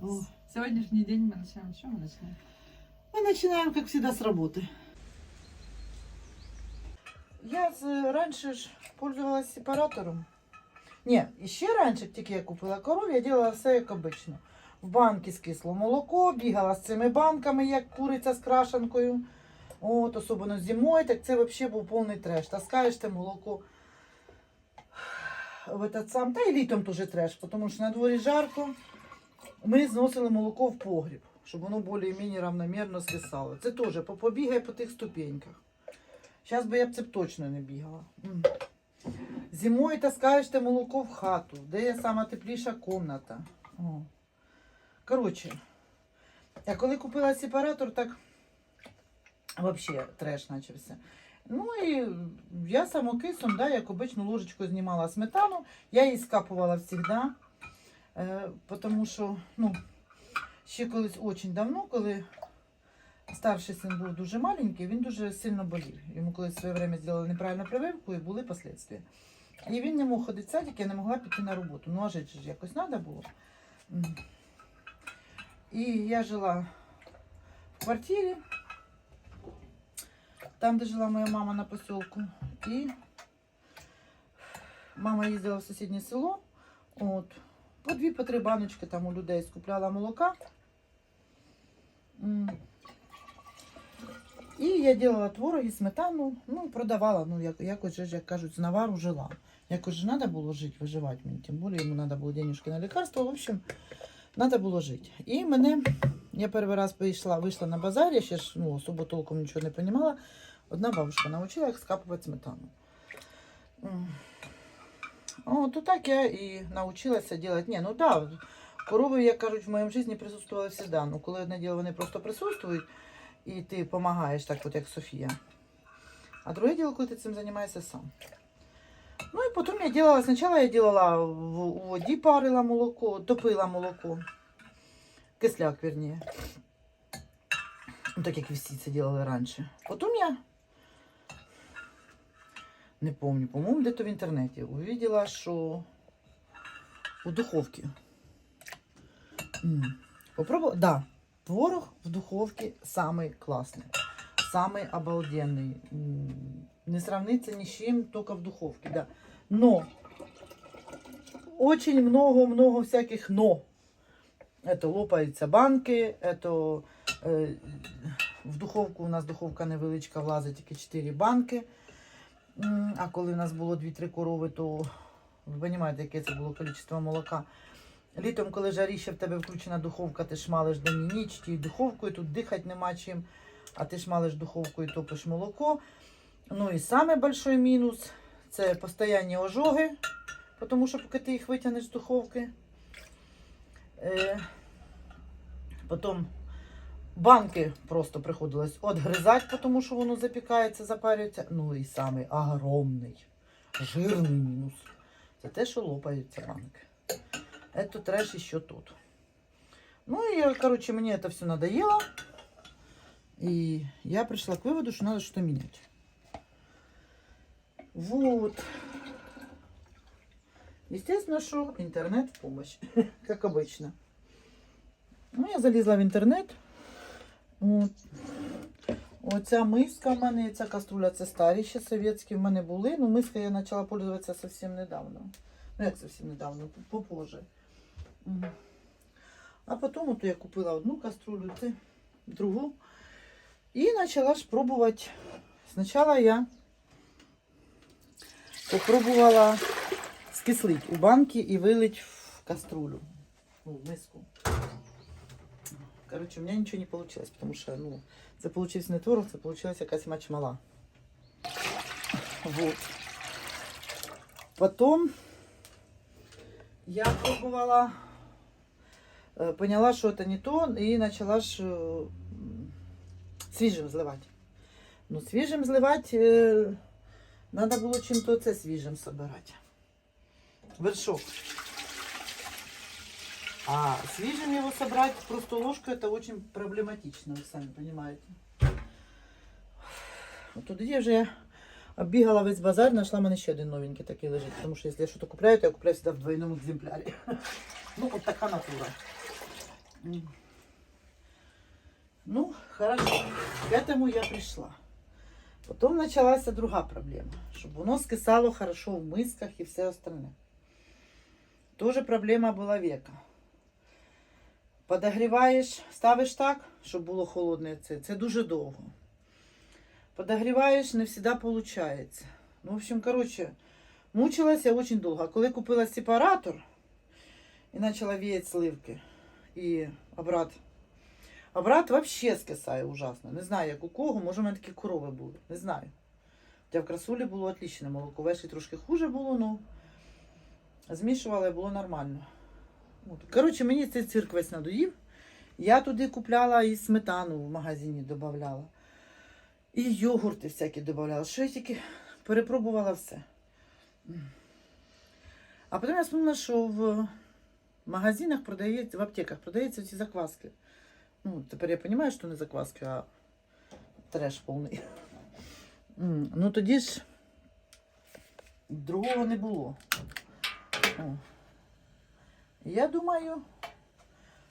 О. Сегодняшний день мы начинаем. С чего мы начинаем? Мы начинаем, как всегда, с работы. Я раньше ж пользовалась сепаратором. Ні, ще раніше, тільки я купила корову, я робила все як обично. В банки скисло молоко, бігала з цими банками, як куриця з крашенкою. От, особливо зимою, так це взагалі був повний треш. Таскаєш те молоко в этот сам, та й літом теж треш, тому що на дворі жарко. Ми зносили молоко в погріб, щоб воно більш-менш рівномірно свисало. Це теж побігає по тих ступеньках. Зараз би я б це б точно не бігала. Зимою таскаєш те молоко в хату, де є сама тепліша кімната. Коротше, я коли купила сепаратор, так взагалі треш почався. Ну і я самокисом, да, як обично, ложечку знімала сметану. Я її скапувала завжди. Тому що, ще колись дуже давно, коли старший син був дуже маленький, він дуже сильно болів. Йому колись в своє время зробили неправильну прививку і були наслідки. І він не мог ходити в садик, я не могла піти на роботу. Ну, а жити ж якось треба було. І я жила в квартирі, там, де жила моя мама на поселку. І мама їздила в сусіднє село, от, по 2-3 баночки там у людей скупляла молока. І я робила творог і сметану, продавала, якось же, як кажуть, з навару жила. Якось же треба було жити, виживати мені, тим більше йому треба було денежки на лікарство, в общем, треба було жити. І я перший раз вийшла на базар, я ще ж особо толком нічого не розуміла. Одна бабушка навчила, як скапувати сметану. То так я і навчилася робити. Корови, як кажуть, в моєму житті присутствували завжди. Коли одне діло, вони просто присутствують, і ти допомагаєш, так от як Софія. А друге діло, коли ти цим займаєшся сам. Ну і потім спочатку я робила у воді, парила молоко, топила молоко. Кисляк, верніше. Так як вісті це робили раніше. Потім я, не пам'ятаю, по-моєму, десь в інтернеті увидела, що у духовці. Попробувала? Да. Творог в духовці самый классный, самый обалденный. Не сравнится ни с чем, только в духовке, да. Но очень много всяких но. Это лопаются банки, это в духовку, у нас духовка невеличка, влазить тільки 4 банки. А коли у нас було 2-3 корови, то ви розумієте, яке це було кількість молока. Літом, коли жаріще, в тебе включена духовка, ти шмалиш день і ніч, тією духовкою, тут дихати нема чим, а ти шмалиш духовкою і топиш молоко. Ну і самий великий мінус – це постійні ожоги, тому що поки ти їх витягнеш з духовки. Потім банки просто приходилось відгризати, тому що воно запікається, запарюється. Ну і самий огромний, жирний мінус – це те, що лопаються банки. Это трэш еще тут. Ну и, короче, мне это все надоело. И я пришла к выводу, что надо что-то менять. Вот. Естественно, что интернет в помощь. Как обычно. Ну, я залізла в интернет. Вот. Оця миска в мене, ця каструля, це старі ще совєтські в мене були. Ну, миска я почала пользуватися зовсім недавно. Ну, як зовсім недавно, попозже. А потім от я купила одну каструлю, це другу. І почала ж пробувати. Спочатку я попробувала скислити у банки і вилити в каструлю, в миску. Коротше, у мене нічого не вийшло, тому що, це вийшов не творог, це вийшла якась мачмала. Вот. Потім я пробувала, поняла, что это не то, и начала свежим зливать. Ну, свежим зливать надо было чем-то це свежим собирать. Вершок. А свежим его собрать просто ложкой, это очень проблематично, вы сами понимаете. Вот тут я вже оббігала весь базар, знайшла, в мене ще один новенький такий лежить. Тому що якщо я щось купляю, то я купляю завжди в двойному екземплярі. Ну, от така натура. Ну, хорошо. К этому я пришла. Потом началась друга проблема. Чтобы воно скисало хорошо в мисках и все остальное. Тоже проблема була века. Подогріваєш, ставиш так, щоб було холодне це дуже довго. Подогріваєш, не завжди виходить. Ну, в общем, короче, мучилася дуже довго. А коли купила сепаратор і почала віяти сливки, і обрат вообще скисає ужасно. Не знаю, як у кого, може в мене такі корови були, не знаю. Хоча в красулі було отличне молоко, веші трошки хуже було, ну змішувала і було нормально. От. Коротше, мені цей цирк весь надоїв. Я туди купляла і сметану в магазині додавала. І йогурти всякі додавала. Що я тільки перепробувала все. А потім я вспомнила, що в магазинах продається, в аптеках продаються ці закваски. Ну, тепер я розумію, що не закваски, а треш повний. Ну тоді ж другого не було. О. Я думаю,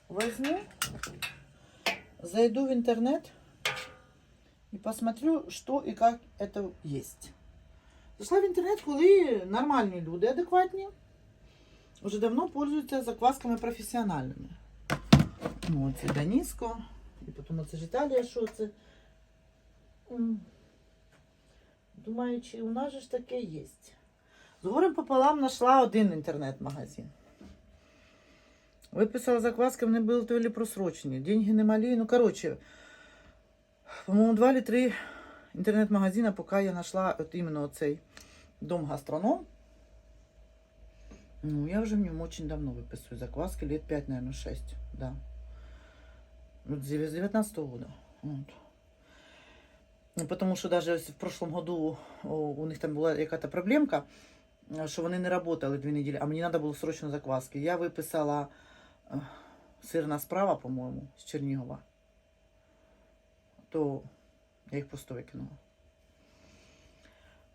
возьму, зайду в интернет и посмотрю, что и как это есть. Зайшла в интернет, коли нормальні люди, адекватні, вже давно пользуються заквасками професіональними. Ну, це Даніско, і потім це ж Італія, що це. Думаю, чи у нас же ж таке є. З горем пополам знайшла один інтернет-магазин. Виписала закваски, вони були то ли просрочені. Деньги не малі. Ну, коротше, по-моєму, 2 чи 3 інтернет-магазина, поки я знайшла от іменно цей дом гастроном. Ну, я вже в ньому дуже давно виписую закваски, лет 5, наверное, 6, да. Вот с 19-го года. Вот. Ну, потому що навіть в прошлом году у них там була якась проблемка, що вони не працювали 2 неділі, а мені треба було срочно закваски. Я виписала сирна справа, по-моєму, з Чернігова. То я їх просто викинула.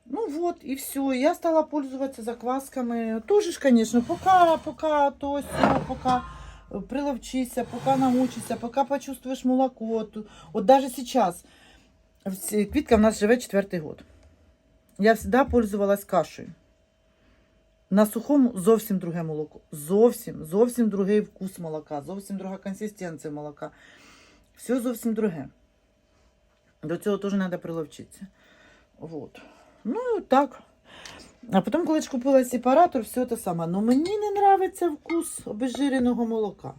Ну вот, и все. Я стала пользоваться заквасками. Тоже ж, конечно, пока то все, пока приловчися, пока научишься, пока почувствуешь молоко. Вот даже сейчас, Квітка в нас живе 4-й год. Я всегда пользовалась кашею. На сухому зовсім друге молоко. Зовсім другий вкус молока, зовсім друга консистенція молока. Все зовсім друге. До цього теж треба приловчитися. Вот. Ну, так. А потім, коли ж купила сепаратор, все те саме. Но мені не подобається вкус обезжиреного молока.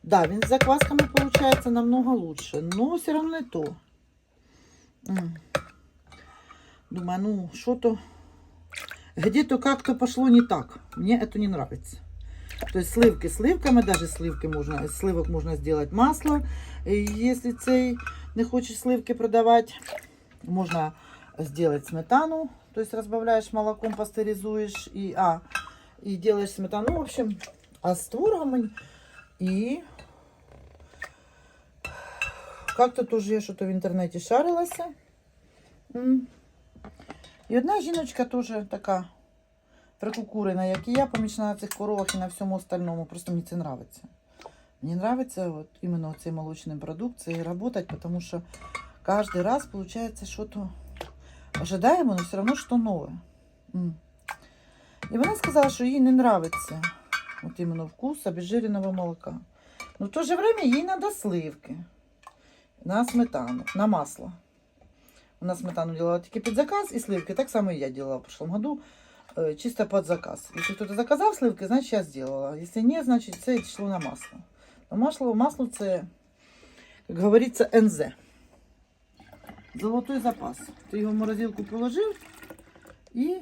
Да, він з заквасками виходить намного лучше, но все равно не то. Думаю, ну, что-то где-то как-то пошло не так. Мне это не нравится. То есть сливки сливками, даже сливки можно, из сливок можно сделать масло. Если цей не хочешь сливки продавать, можно сделать сметану. То есть разбавляешь молоком, пастеризуешь и делаешь сметану. Ну, в общем, а с творогом и как-то тоже я что-то в интернете шарилась. І одна жіночка теж така прикукурена, як і я, помічна на цих коровах і на всьому остальному. Просто мені це подобається. Мені подобається от іменно цей молочний продукт, це працювати, тому що кожен раз виходить щось ожидаємо, але все одно щось нове. І вона сказала, що їй не подобається от іменно вкус обезжиреного молока. Но в то же время їй треба сливки на сметану, на масло. Она сметану делала тільки під заказ і сливки. Так само і я делала в прошлом году, чисто под заказ. Если кто-то заказав сливки, значит я сделала. Если нет, значит це йшло на масло. Но масло це, як говориться, НЗ. Золотой запас. Ти його в морозилку положив і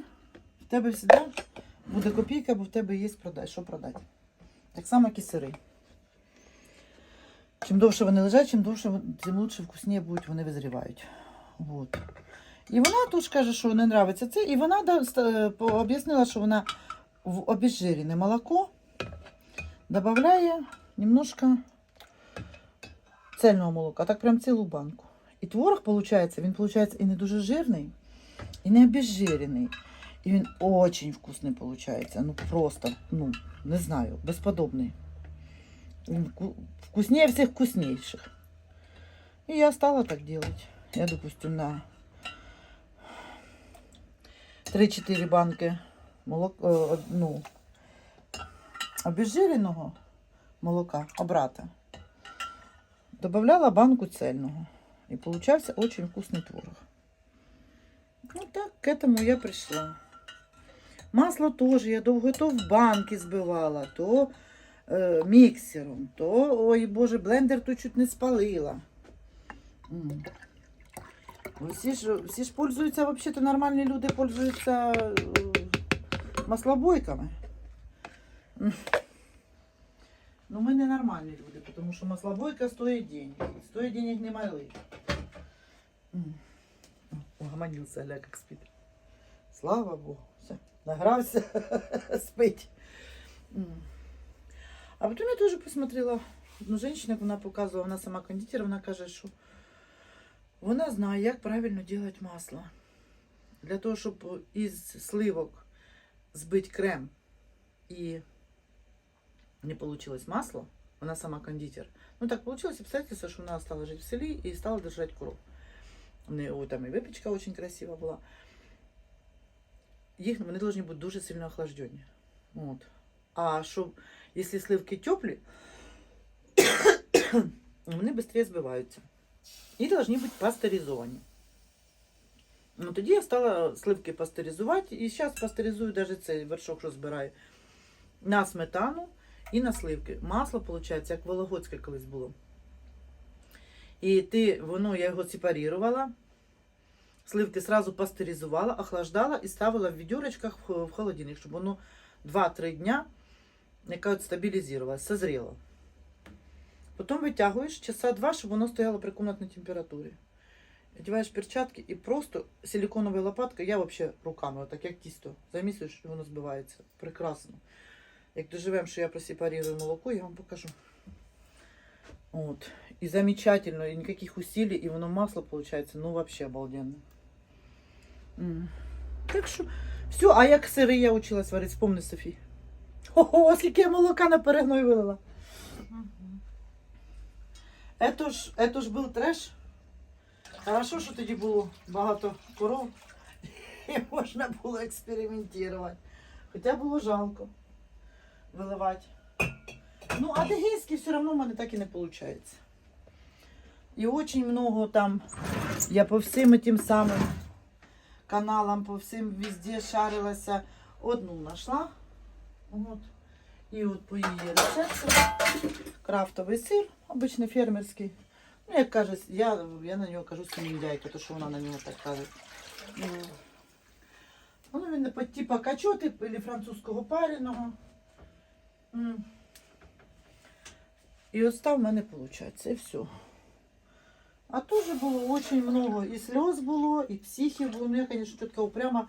в тебе завжди буде копійка, бо в тебе є що продати. Так само, як і сири. Чим довше вони лежать, тим лучше, вкусніше будуть, вони визрівають. Вот. І вона теж каже, що не подобається це. І вона об'яснила, що вона в обезжирене молоко додає немножко цельного молока. Так прям цілу банку. І творог, він виходить і не дуже жирний, і не обезжирений. І він дуже вкусний виходить. Ну просто, ну, не знаю, безподобний. Вкуснее всех вкуснейших. И я стала так делать. Я, допустим, на 3-4 банки молока, ну, обезжиреного молока, обрата, добавляла банку цельного. И получался очень вкусный творог. Ну так, к этому я пришла. Масло тоже я довго то в банки збивала, то міксером, то, ой боже, блендер тут чуть не спалила. Всі ж пользуються, взагалі-то нормальні люди пользуються маслобойками. Ну ми не нормальні люди, тому що маслобойка стоїть денег. Стоїть денег немалих. Угомонился, гля, как спит. Слава Богу. Все, награвся, спить. А потім я теж посмотрела одну жінку, вона показувала, вона сама кондитер, вона каже, що вона знає, як правильно робити масло. Для того, щоб із сливок збити крем і не получилось масло, вона сама кондитер. Ну так получилось обстоятельство, що вона стала жити в селі і стала держати коров. Там і випічка дуже красива була. Вони повинні бути дуже сильно охлаждені. От. А щоб, якщо сливки теплі, вони швидше збиваються. І повинні бути пастеризовані. Ну, тоді я стала сливки пастеризувати. І зараз пастеризую навіть цей вершок, що збираю, на сметану і на сливки. Масло, виходить, як вологодське колись було. І я його сепарувала, сливки сразу пастеризувала, охлаждала і ставила в відерочках в холодильник, щоб воно 2-3 дня стабілізувалося, созріло. Потім витягуєш часа 2, щоб воно стояло при кімнатній температурі. Одягаєш перчатки і просто силиконовою лопаткою, я взагалі руками, отак як тісто, замісуєш, і воно збивається. Прекрасно. Як доживемо, що я просепарирую молоко, я вам покажу. Вот. И замечательно, и никаких усилий, и воно масло получается, ну вообще обалденно. Так що, все, а як сири я училась варити, вспомни, Софі. Ого, скільки я молока на перегной вилила. Это ж був треш. Хорошо, що тоді було багато коров, і можна було експериментувати. Хоча було жалко виливати. Ну, а дегейський все одно в мене так і не виходить. І дуже много там, я по всім тим самим каналам, по всім везде шарилася. Одну знайшла. От. І от по її рецепту. Крафтовий сир, обичний фермерський. Ну, як каже, я на нього кажу семіндяйка, то що вона на нього так каже. Ну, він типа качоти, або французького пареного. І ось так в мене виходить, і все. А теж було дуже багато, і сльоз було, і психів було. Ну, я, звісно, тітка упряма,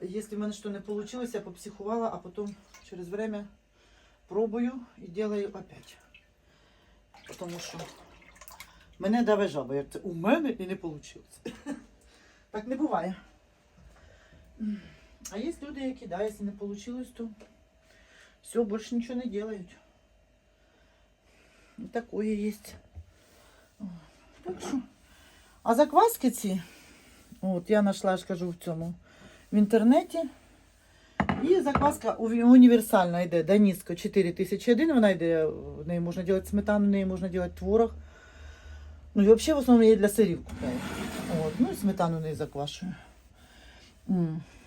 якщо в мене щось не вийшло, я попсихувала, а потім через время пробую і роблю опять. Тому що мене даве жаба, як це у мене і не вийшло. Так не буває. А є люди, які, да, якщо не вийшло, то все, більше нічого не роблять. І такое є. Так що. А закваски ці, от я знайшла, ж кажу, в інтернеті. І закваска універсальна йде, Даніско 4001, вона йде, в неї можна робити сметану, в неї можна робити творог. Ну і взагалі в основному я її для сирів купляю. От, ну і сметану в неї заквашую.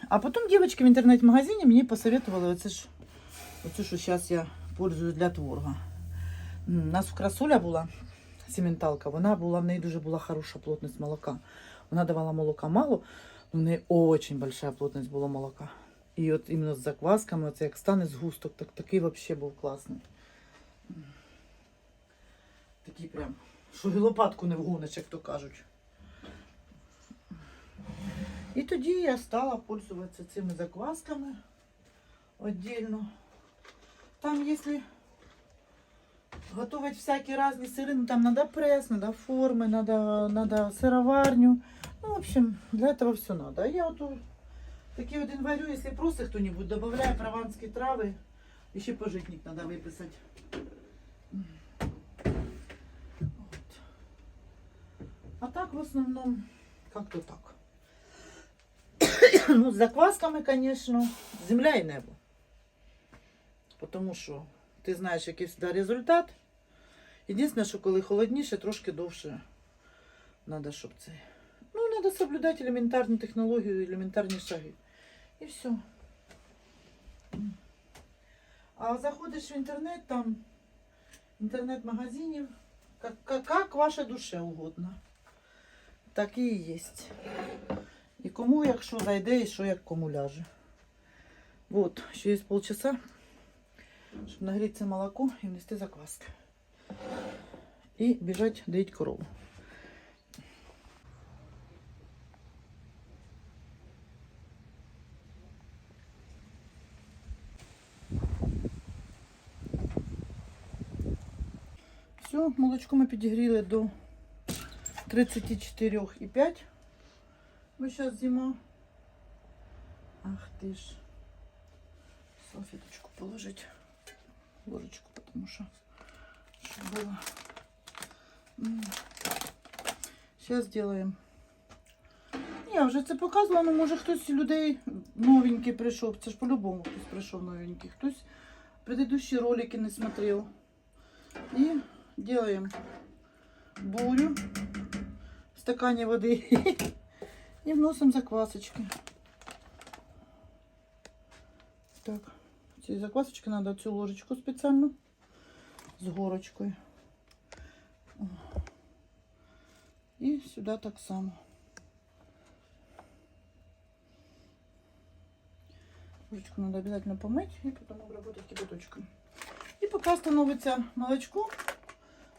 А потім дівчатки в інтернет-магазині мені посоветували оце, що зараз я пользуюсь для творога. У нас в Красуля була сіменталка, в неї дуже була хороша плотність молока. Вона давала молока мало, але в неї дуже велика плотність була молока. І от іменно з заквасками, оце як стане згусток, такий взагалі був класний. Такий прям, що і лопатку не вгониш, як то кажуть. І тоді я стала пользуватися цими заквасками віддільно. Там, якщо готовить всякие разные сыры, ну там надо пресс, надо формы, надо сыроварню. Ну, в общем, для этого все надо. А я вот такие один варю, если просто кто-нибудь добавляю прованские травы, еще пожитник надо выписать. в основном как-то так. Ну, з заквасками, звісно, земля і небо. Тому що ти знаєш, який завжди результат. Єдине, що коли холодніше, трошки довше треба, щоб це. Ну, треба соблюдати елементарну технологію, елементарні шаги. І все. А заходиш в інтернет, там інтернет-магазинів, як ваша душе угодно. Так і є. І кому, якщо зайде, і що як кому ляже. Вот, ще є полчаса, щоб нагріти це молоко і внести закваски. І біжать доїть корову. Все, молочко ми підігріли до 34,5. Бо зараз зима. Ах ти ж. Салфеточку положить. Ложечку, потому что чтобы было. Сейчас сделаем. Я вже це показувала, але може хтось з людей новенький прийшов. Це ж по-любому хтось прийшов новенький. Хтось предыдущие ролики не смотрел. І делаем бурю в стакані води. І вносимо заквасочки. Так, ці заквасочки треба цю ложечку спеціально з горочкою. І сюди так само. Ложечку надо обязательно помыть и потом обработать кипяточком. И пока становится молочко,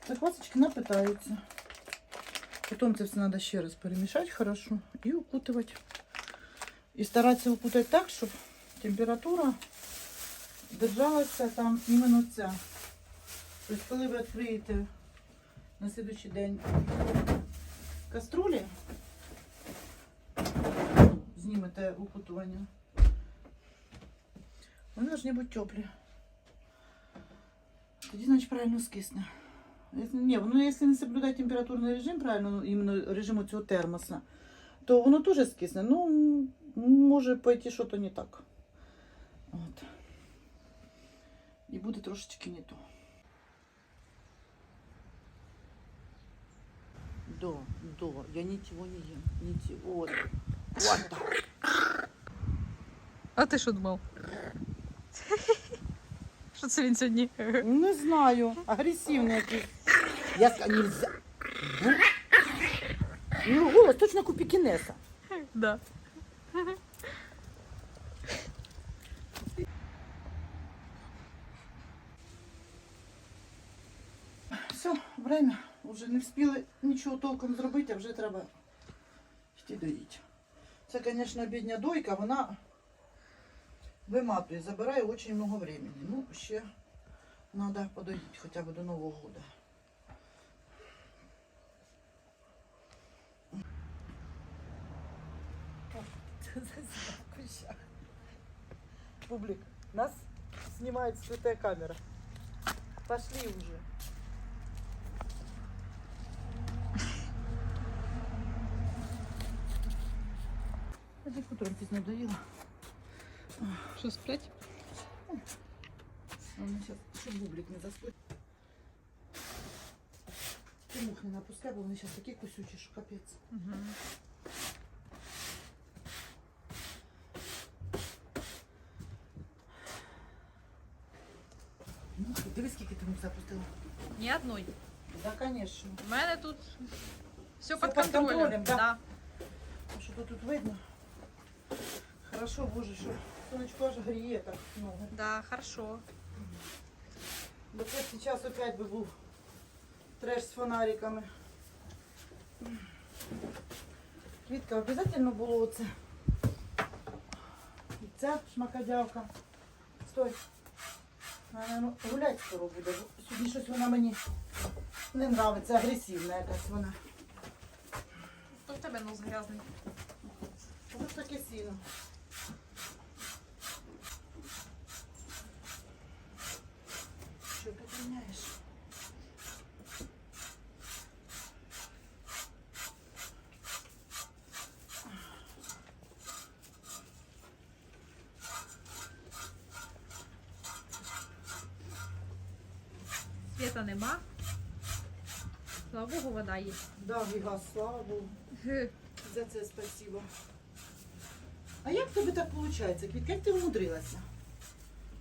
заквасочки напитаются. Потом це все надо ще раз перемішати хорошо і укутувати. І старатися укутати так, щоб температура держалася там іменно ця. Тобто, коли ви відкриєте на слідуючий день каструлі, знімете укутування, вони повинні бути теплі. Тоді, значить, правильно скисне. Ні, воно, якщо не соблюдати температурний режим, правильно, іменно режиму цього термоса, то воно теж скисне. Ну, може пойти щось не так. От. І буде трошечки не то. Да, я ничего не ем. Ничего. Вот так. А ти що думав? Що це він сьогодні? Не знаю. Агресивний якийсь. Я нельзя. Ну, голос точно как у пекинеса. Да. Все, время. Уже не встигли нічого толком зробити, а вже треба йти доїти. Це, звісно, бідня дойка, вона виматує, забирає дуже багато времени. Ну, ще треба подоїти хоча б до Нового року. Публик, нас снимает скрытая камера. Пошли уже. Ходи, утром пізно доїла. Що, сплять? Вона зараз, щоб бублик не заскочить. Ти мух не напускай, бо вони зараз такі кусючі, що капець. Угу. Ну, дивись, скільки ти мух запустила. Ні одної. Да, конечно. У мене тут все Всё під під контролем. контролем, да. Да. А що тут видно? Хорошо, боже, що сонечко аж гріє так много. Да, хорошо. Бо це зараз опять би був треш з фонариками. Квітка, обов'язково було оце. І ця шмакодявка. Стой. Вона гулять скоро буде. Бо сьогодні щось вона мені не подобається, агресивна якась вона. То в тебе нос грязний. Ось таке сіно. Що ти поміняєш? світа нема. Слава Богу, вода є. Да, і газ, слава Богу. Ге. За це спасибо. А як в тебе так виходить, Квітка? Як ти умудрилася?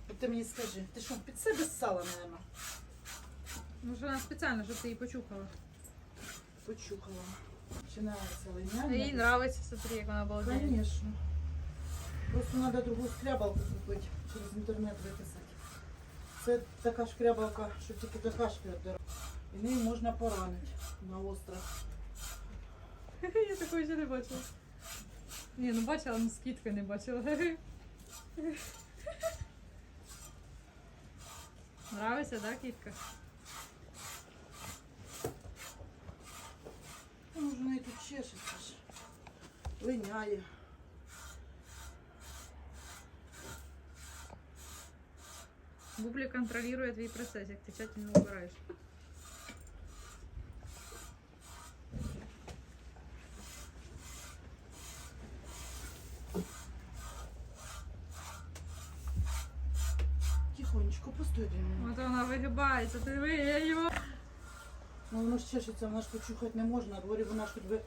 От ти мені скажи, ти що, під себе ссала, мабуть? Може, вона спеціально, щоб ти її почухала. Почухала. Починається Їй линяти. подобається, смотри, як вона обалдеє. Конечно. Просто треба другу скрябалку купити, через інтернет виписати. Це така шкрябалка, що тільки какашки віддирає. І нею можна поранити на остро. Я такої ще не бачила. Ні, ну бачила, ну скидки не бачила. Нравиться, да, кітка? Ну, вже неї тут чешеться ж. Линяє. Бублі контролює твій процес, як ти тщательно убираєш. Тихонечко, постой 2 минути. От вона вигибається, ти диви, я його. Ну, воно ж чешеться, вона ж почухати не можна. Говорю, вона ж хоч би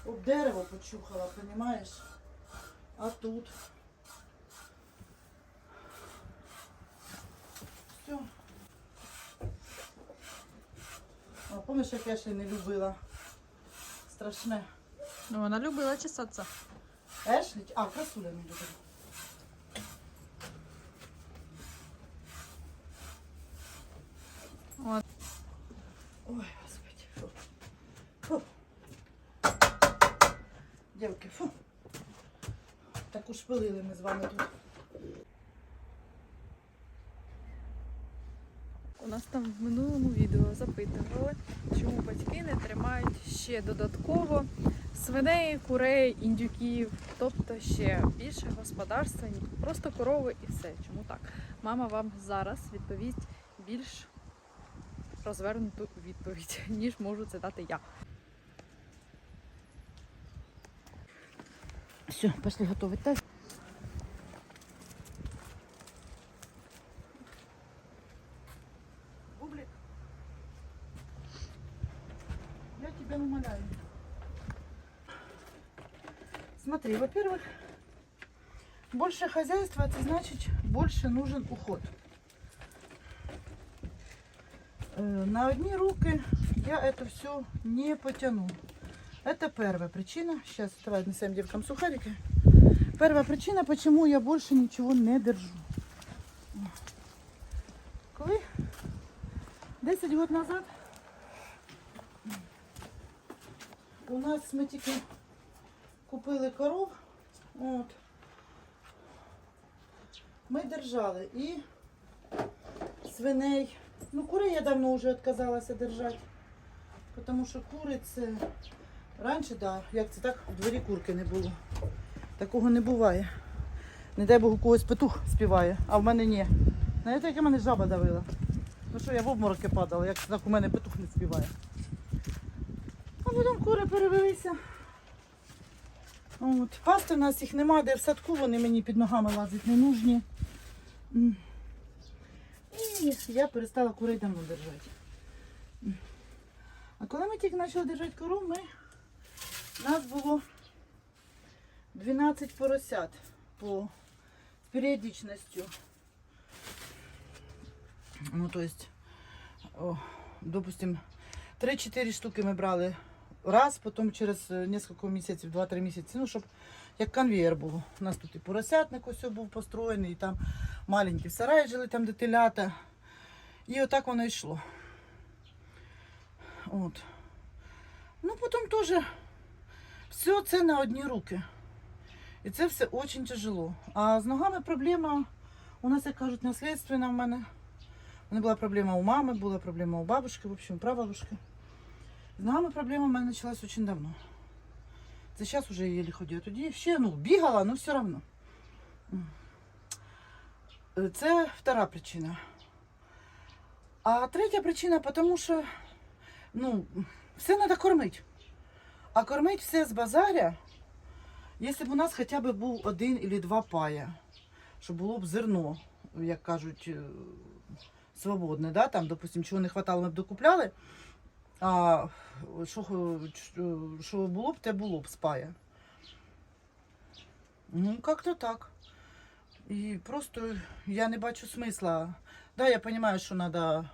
об дерево почухала, розумієш? А тут. Все. А пам'ятаєш, як я ще не любила? Страшне. Ну, вона любила чесатися. Ешлі? А, красуля не любила. От. Ой, господи, фу. Фу. Дівки, фу. Так уж пилили ми з вами тут. У нас там в минулому відео запитували, чому батьки не тримають ще додатково свиней, курей, індюків, тобто ще більше господарства, ні просто корови і все. Чому так? Мама вам зараз відповість більш розвернуту відповідь, ніж можу це дати я. Все, пошли готовить таз. Бублик, я тебя умоляю. Смотри, во-первых, больше хозяйства, это значит, больше нужен уход. На одни руки я это все не потяну. Это первая причина. Сейчас давай отнесем девкам сухарики. Первая причина, почему я больше ничего не держу. Коли 10 років назад у нас ми тільки купили коров, от, ми держали і свиней. Ну, курей я давно вже відказалася держати, тому що кури це... Раніше, да, як це так, в дворі курки не було. Такого не буває. Не дай Бог, у когось петух співає, а в мене ні. Знаєте, як мене жаба давила? Ну що, я в обмороки падала, як так у мене петух не співає. А потім кури перевелися. От. Пасти в нас їх немає, де в садку вони мені під ногами лазять не нужні. І я перестала курей давно держати. А коли ми тільки почали держати коров, нас було 12 поросят по періодичністю. Ну, то есть, допустим, 3-4 штуки ми брали раз, потім через кілька місяців, 2-3 місяці, ну, щоб як конвейер було. У нас тут і поросятник ось був построєний, і там маленькі сараї жили, там де телята. І отак воно йшло. От. Ну, потім теж все це на одні руки. І це все дуже тяжело. А з ногами проблема, у нас, як кажуть, наслідственна в мене. У мене була проблема у мами, була проблема у бабушки, в общем, прабабушки. З ногами проблема в мене почалась дуже давно. Це зараз вже єлі ходю. Тоді ще, ну, бігала, але все одно. Це втора причина. А третя причина, тому що, ну, все треба кормити. А кормити все з базаря, якщо б у нас хоча б був 1 або 2 пая, щоб було б зерно, як кажуть, свободне, да, там, допустим, чого не хватало, ми б докупляли, а що було б, те було б спає. Ну, як-то так. І просто я не бачу смисла. Да, я розумію, що треба,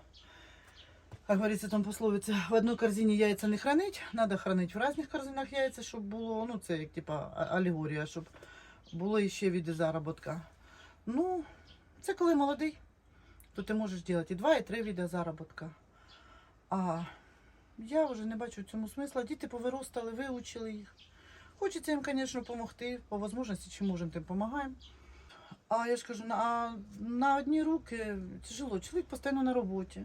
як говориться, там пословиця, в одній корзині яйця не хранить, треба хранити в різних корзинах яйця, щоб було, ну, це як типа алегорія, щоб було іще види заробітка. Ну, це коли молодий, то ти можеш робити і 2, і 3 види заробітка. А я вже не бачу в цьому смисла. Діти повиростали, вивчили їх. Хочеться їм, звісно, допомогти. По можливості, чи можемо, тим допомагаємо. А я ж кажу, на одні руки тяжело. Чоловік постійно на роботі.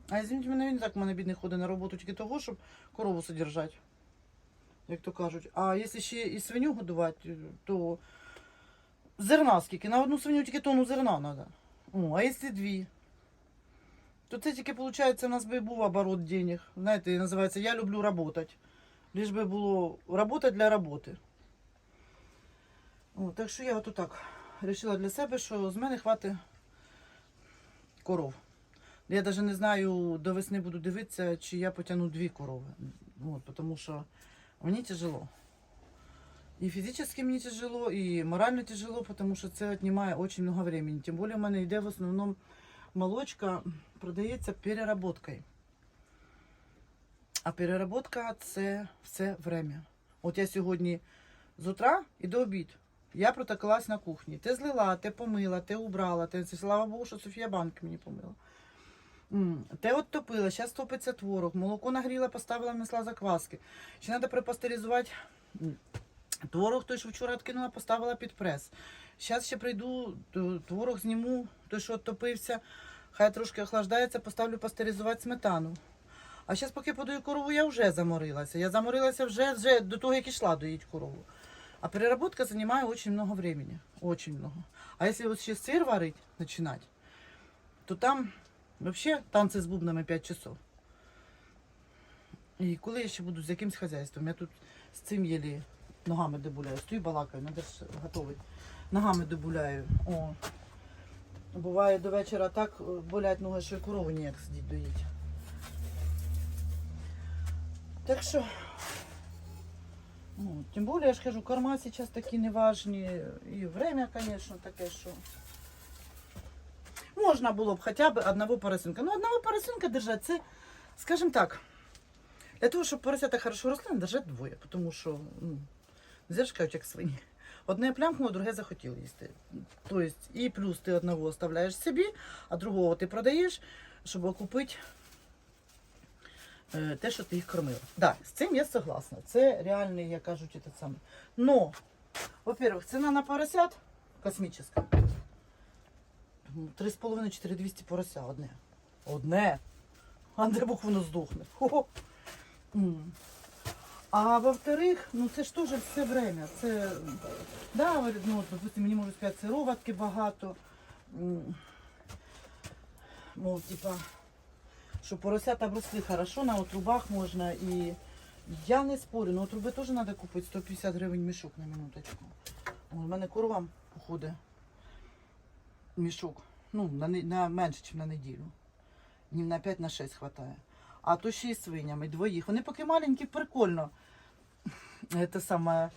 А извините мене, він так в мене бідний ходить на роботу тільки того, щоб корову содержати, як то кажуть. А якщо ще і свиню годувати, то зерна скільки? На одну свиню тільки тонну зерна треба. О, а якщо 2? То це тільки, виходить, у нас би був оборот денег. Знаєте, називається «Я люблю працювати». Лиш би було робота для роботи. О, так що я от так вирішила для себе, що з мене хватить коров. Я навіть не знаю, до весни буду дивитися, чи я потягну 2 корови. От, тому що мені тяжело. І фізично мені тяжело, і морально тяжело, тому що це віднімає дуже багато времени. Тим більше в мене йде в основному молочка, продається переработкою. А переработка – це все время. От я сьогодні з утра і до обід. Я протокалась на кухні. Те злила, те помила, те убрала. Слава Богу, що Софія банки мені помила. Те от топила, зараз топиться творог, молоко нагріла, поставила, внесла закваски. Ще треба припастеризувати творог, той, що вчора відкинула, поставила під прес. Зараз ще прийду, творог зніму, той, що топився, хай трошки охлаждається, поставлю пастеризувати сметану. А зараз, поки подаю корову, я вже заморилася. Я заморилася вже до того, як ішла доїть корову. А переработка займає дуже багато времени. Очень много. А якщо от ще сир варить, починати, то там взагалі танці з бубнами 5 часов. І коли я ще буду з якимось хазяйством, я тут з цим єлі ногами добуляю. Стою балакаю, треба ж готувати. Ногами добуляю. О. Буває до вечора так болять ноги, що і корову ніяк сидіть доїть. Так що, ну, тим більше, я ж кажу, корма зараз такі неважні. І время, звісно, таке, що можна було б хоча б одного поросенка. Ну, одного поросенка держати, це, скажімо так, для того, щоб поросята хорошо росли, держати 2, тому що, ну, не ж кажуть, як свині. Одне плямкнуло, друге захотіло їсти. Тобто, і плюс ти одного оставляєш собі, а другого ти продаєш, щоб окупити те, що ти їх кормила. Так, з цим я согласна. Це реальний, як кажуть, те саме. Но, во-первых, ціна на поросят космічна. 3,5-4,200 порося одне. Одне. А де Бог воно здохне. Хо-хо. А во-вторых, ну це ж теж все время. Це, да, ну, допустим, мені можуть сказати, сироватки багато. Мов, типа, що поросята росли хорошо, на отрубах можна. І я не спорю, на отруби теж треба купити 150 гривень мішок на минуточку. У мене коровам походить мішок. Ну, на менше, ніж на неділю. Днів на 5-6 хватає. А то ще й свинями, 2. Вони поки маленькі, прикольно. Це саме,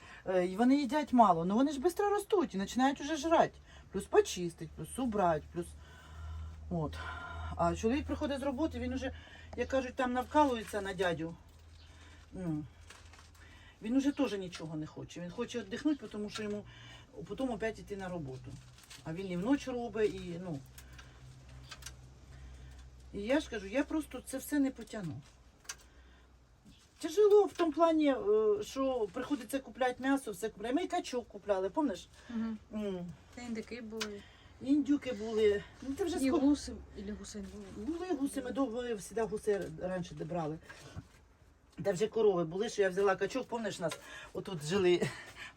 і вони їдять мало, але вони ж швидко ростуть і починають вже жрати. Плюс почистить, плюс убрати, плюс. От. А чоловік приходить з роботи, він вже, як кажуть, там навкалується на дядю. Він вже теж нічого не хоче. Він хоче віддихнути, тому що йому потім опять йти на роботу. А він і вночі робить, і, ну. І я ж кажу, я просто це все не потягну. Тяжело в тому плані, що приходиться купляти м'ясо, все купляємо. Ми і качок купляли, пам'ятаєш? Та індики були. Індюки були. Ну, це вже І гуси, і гуси були. Були гуси, ми довго завжди гуси раніше брали. Та вже корови були, що я взяла качок, пам'ятаєш, нас отут жили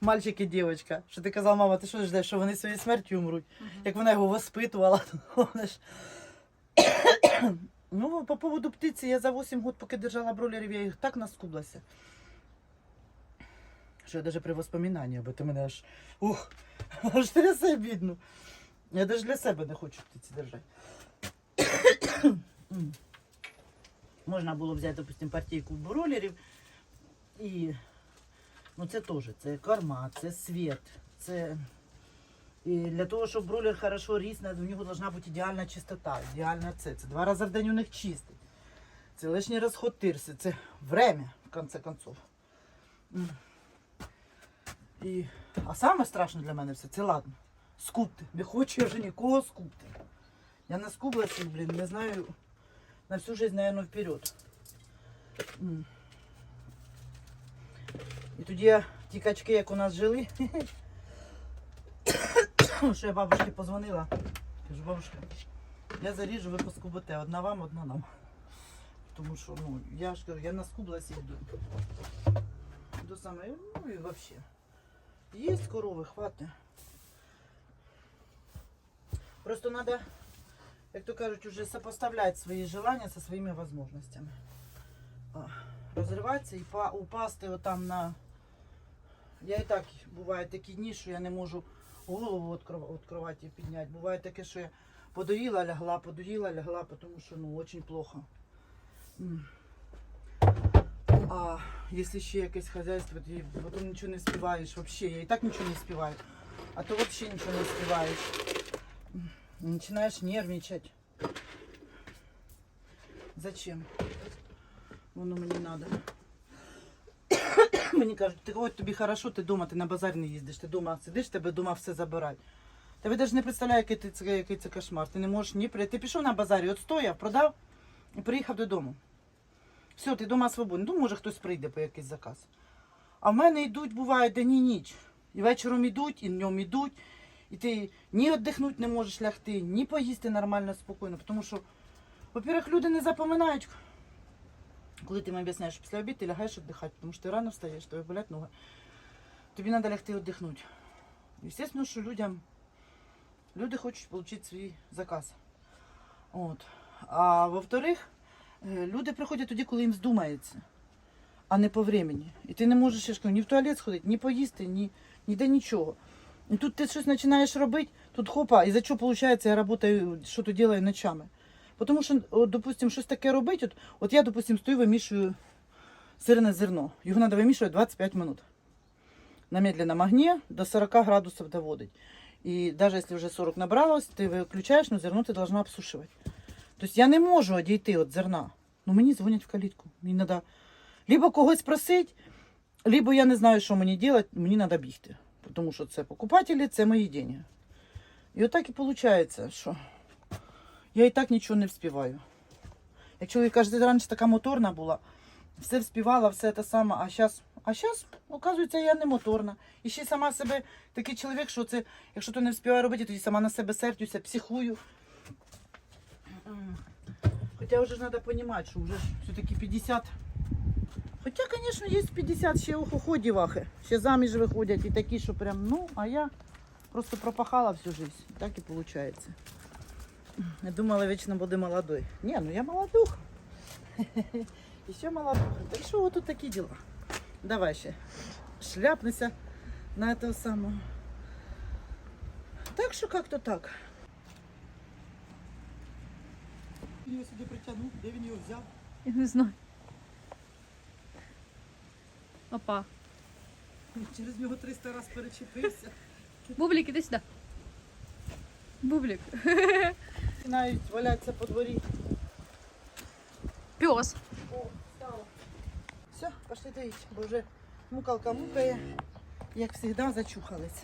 мальчик і дівчинка. Що ти казала, мама, ти що ждеш, що вони своєю смертю умруть? Як вона його воспитувала, пам'ятаєш? Ну, по поводу птиці, я за 8 років, поки держала бройлерів, я їх так наскублася. Що я навіть при воспоминанні об этом мене аж трясе бідно. Я навіть для себе не хочу птиці держати. Можна було взяти, допустим, партійку бройлерів. І ну, це теж, це корма, це світ, це... І для того, щоб бройлер хорошо ріс, у нього повинна бути ідеальна чистота, ідеальна це. Це 2 рази в день у них чистить. Це лишній розход тирси, це время, в конце концов. А саме страшне для мене все, це ладно. Скупти. Не хочу я вже нікого скупти. Я наскублася, блін, не знаю, на всю жизнь, наверное, вперед. І тоді я ті качки, як у нас жили, що я бабушці позвонила. Кажу, бабушка, я заріжу, ви поскубите. Одна вам, одна нам. Тому що, ну, я ж кажу, я наскублась і йду. До саме, ну і взагалі. Є корови, хватить. Просто треба, як то кажуть, уже сопоставляти свої желання зі своїми можливостями. Розриватися і упасти отам на... Я і так, буває такі дні, що я не можу голову від кроваті підняти. Буває таке, що я подоїла, лягла, тому що, ну, дуже плохо. А якщо ще якесь хазяйство, ти потім нічого не встигаєш, взагалі, я і так нічого не встигаю, а то взагалі нічого не встигаєш. Починаєш нервничати. Зачем? Воно мені треба. Мені кажуть, ти ось тобі хорошо, ти вдома, ти на базар не їздиш, ти вдома сидиш, тебе вдома все забирають. Та ви навіть не представляєте, який це кошмар. Ти не можеш ні прийти. Ти пішов на базарі, от стояв, продав і приїхав додому. Все, ти вдома свободний. Ну, може хтось прийде по якийсь заказ. А в мене йдуть, буває, день і ніч. І вечором йдуть, і днем йдуть. І ти ні віддихнути не можеш лягти, ні поїсти нормально, спокійно. Тому що, по-перше, люди не запам'ятають, коли ти їм об'ясняєш, що після обіду ти лягаєш віддихати, тому що ти рано встаєш, тобі болять ноги. Тобі треба лягти віддихнути. Звісно, що люди хочуть отримати свій заказ. От. А во-вторых, люди приходять тоді, коли їм здумається, а не по времени. І ти не можеш, я ж кажу, ні в туалет сходити, ні поїсти, ніде нічого. І тут ти щось починаєш робити, тут хопа, і за що виходить, я працюю, що то роблю ночами. Тому що, от, допустим, щось таке робити, от я, допустим, стою, вимішую сирне зерно. Його треба вимішувати 25 минут. На медленном огне до 40 градусів доводить. І навіть якщо вже 40 набралось, ти виключаєш, але зерно ти повинна обсушувати. Тобто я не можу одійти від зерна. Ну мені дзвонять в калітку. Мені треба либо когось просити, либо я не знаю, що мені робити, мені треба бігти. Тому що це покупателі, це мої гроші. І отак і виходить, що я і так нічого не вспіваю. Як чоловік каже, раніше така моторна була, все вспівала, все те саме, а зараз, оказується, я не моторна. І ще сама себе такий чоловік, що це, якщо то не вспіваю робити, тоді сама на себе сердюся, психую. Хоча вже ж треба розуміти, що вже все-таки 50. Хоча, звісно, є 50 ще охоходівахи, ще заміж виходять і такі, що прям, ну, а я просто пропахала всю життя. Так і виходить. Я думала, вічно буде молодой. Ні, ну я молодуха. І ще молодуха. Так що от тут такі діла. Давай ще шляпнися на этого самого. Так що як-то так. Він його сюди притягнув, де він його взяв? Я не знаю. Опа. Через нього 300 разів перечепився. Бублик, іди сюди. Бублик. Починають валятися по дворі. Пес. О, встала. Все, пошли доїть, бо вже мукалка мукає, як завжди, зачухались.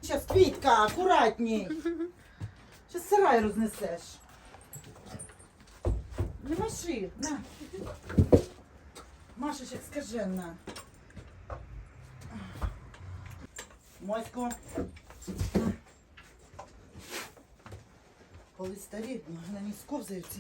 Зараз, Квітка, акуратней. Зараз сарай рознесеш. Не маши, на. Маша, ще скажена. Мосько. Коли старі, на них сковзаються.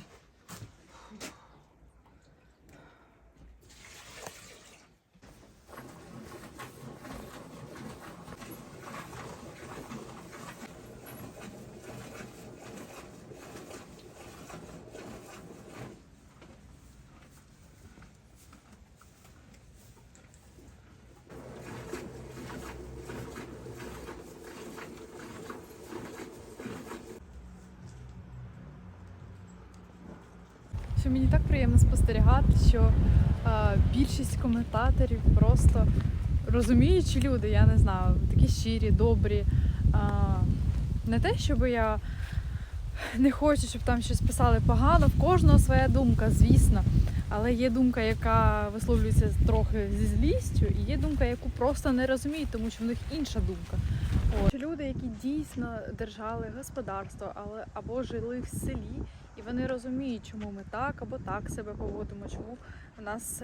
що мені так приємно спостерігати, що більшість коментаторів просто розуміючі люди, я не знаю, такі щирі, добрі. Не те, щоб я не хочу, щоб там щось писали погано, в кожного своя думка, звісно. Але є думка, яка висловлюється трохи зі злістю, і є думка, яку просто не розуміють, тому що в них інша думка. От. Люди, які дійсно держали господарство, або жили в селі, і вони розуміють, чому ми так або так себе поводимо, чому в нас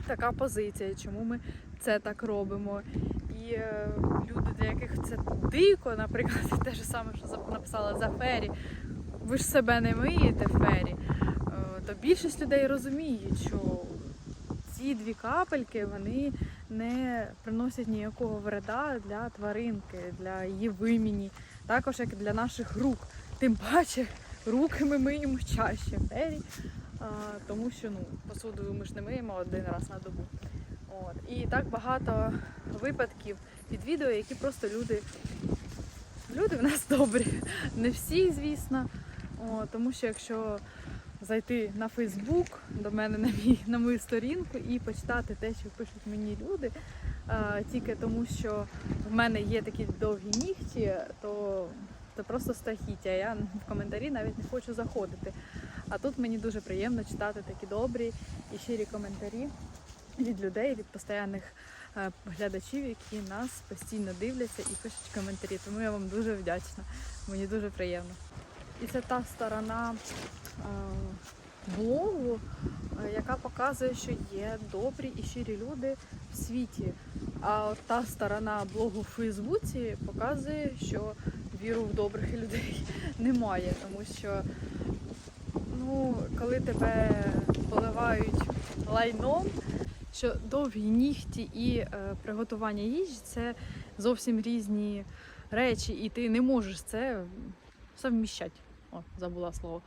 така позиція, чому ми це так робимо. І люди, для яких це дико, наприклад, те ж саме, що написала за Фері, ви ж себе не миєте, Фері, то більшість людей розуміють, що ці 2 капельки, вони не приносять ніякого вреда для тваринки, для її виміні, також як і для наших рук. Тим паче, руки ми миємо чаще, Фері, тому що посуду ми ж не миємо 1 раз на добу. От. І так багато випадків під відео, які просто люди в нас добрі. Не всі, звісно. От, тому що якщо зайти на Фейсбук до мене на мою сторінку і почитати те, що пишуть мені люди, тільки тому, що в мене є такі довгі нігті, то просто страхіття. Я в коментарі навіть не хочу заходити. А тут мені дуже приємно читати такі добрі і щирі коментарі від людей, від постійних глядачів, які нас постійно дивляться і пишуть коментарі. Тому я вам дуже вдячна. Мені дуже приємно. І це та сторона блогу, яка показує, що є добрі і щирі люди в світі. А от та сторона блогу в Фейсбуці показує, що віру в добрих людей немає. Тому що коли тебе поливають лайном, що довгі нігті і приготування їжі – це зовсім різні речі, і ти не можеш це совміщати. Забула слово.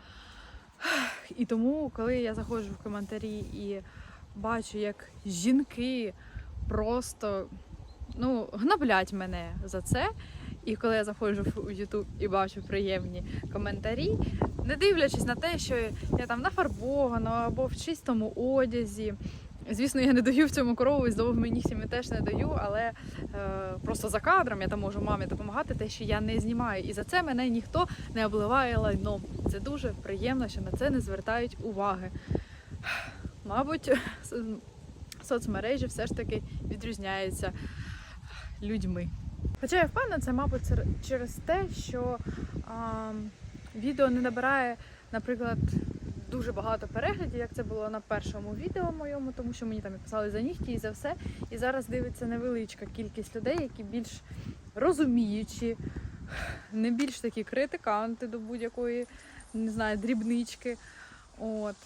І тому, коли я заходжу в коментарі і бачу, як жінки просто гноблять мене за це, і коли я заходжу в YouTube і бачу приємні коментарі, не дивлячись на те, що я там нафарбована або в чистому одязі. Звісно, я не даю в цьому корову, і з довгими нігтями теж не даю, але просто за кадром я там можу мамі допомагати, те, що я не знімаю. І за це мене ніхто не обливає лайном. Це дуже приємно, що на це не звертають уваги. Мабуть, соцмережі все ж таки відрізняються людьми. Хоча я впевнена, це, мабуть, через те, що відео не набирає, наприклад, дуже багато переглядів, як це було на першому відео моєму, тому що мені там і писали за нігті і за все. І зараз дивиться невеличка кількість людей, які більш розуміючі, не більш такі критиканти до будь-якої, не знаю, дрібнички. От.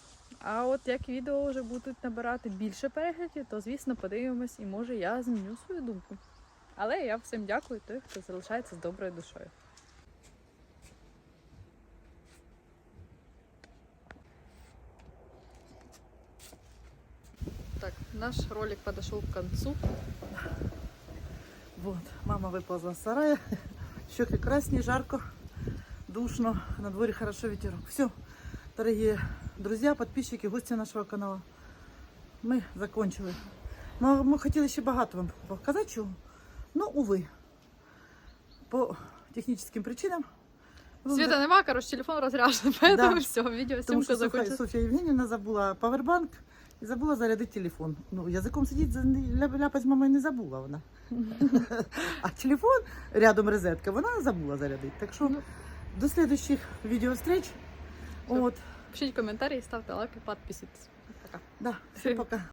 А от як відео вже будуть набирати більше переглядів, то, звісно, подивимось, і може я зміню свою думку. Але я всім дякую той, хто залишається з доброю душою. Так, наш ролик подошел к концу. Вот, мама выползла с сарая. Щеки красные, жарко, душно. На дворе хорошо, ветерок. Все, дорогие друзья, подписчики, гости нашего канала. Мы закончили. Но мы хотели еще багато вам показать чего. Но, увы, по техническим причинам. Света нема, короче, телефон разряжен, поэтому да. Все, видеосъемка закончилась. Софья Евгеньевна забула павербанк і забула зарядити телефон. Язиком сидіть, ляпать мама не забула вона. А телефон, рядом розетка, вона забула зарядити. Так що до следующих відеовстреч. Пишіть коментарі, ставте лайки, підписуйтесь. Пока. Да, всім пока.